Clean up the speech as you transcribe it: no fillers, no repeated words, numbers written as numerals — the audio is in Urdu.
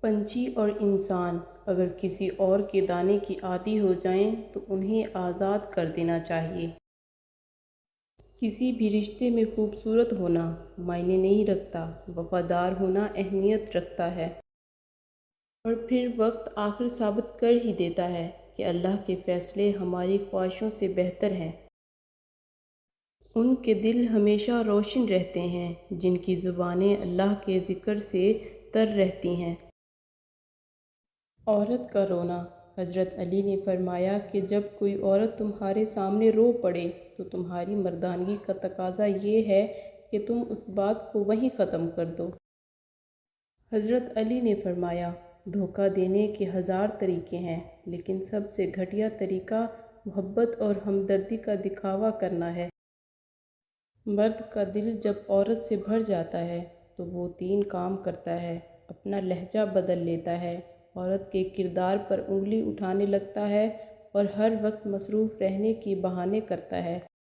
پنچھی اور انسان اگر کسی اور کے دانے کی عادی ہو جائیں تو انہیں آزاد کر دینا چاہیے۔ کسی بھی رشتے میں خوبصورت ہونا معنی نہیں رکھتا، وفادار ہونا اہمیت رکھتا ہے۔ اور پھر وقت آخر ثابت کر ہی دیتا ہے کہ اللہ کے فیصلے ہماری خواہشوں سے بہتر ہیں۔ ان کے دل ہمیشہ روشن رہتے ہیں جن کی زبانیں اللہ کے ذکر سے تر رہتی ہیں۔ عورت کا رونا۔ حضرت علی نے فرمایا کہ جب کوئی عورت تمہارے سامنے رو پڑے تو تمہاری مردانگی کا تقاضا یہ ہے کہ تم اس بات کو وہیں ختم کر دو۔ حضرت علی نے فرمایا، دھوکہ دینے کے 1000 طریقے ہیں، لیکن سب سے گھٹیا طریقہ محبت اور ہمدردی کا دکھاوا کرنا ہے۔ مرد کا دل جب عورت سے بھر جاتا ہے تو وہ 3 کام کرتا ہے۔ اپنا لہجہ بدل لیتا ہے، عورت کے کردار پر انگلی اٹھانے لگتا ہے اور ہر وقت مصروف رہنے کے بہانے کرتا ہے۔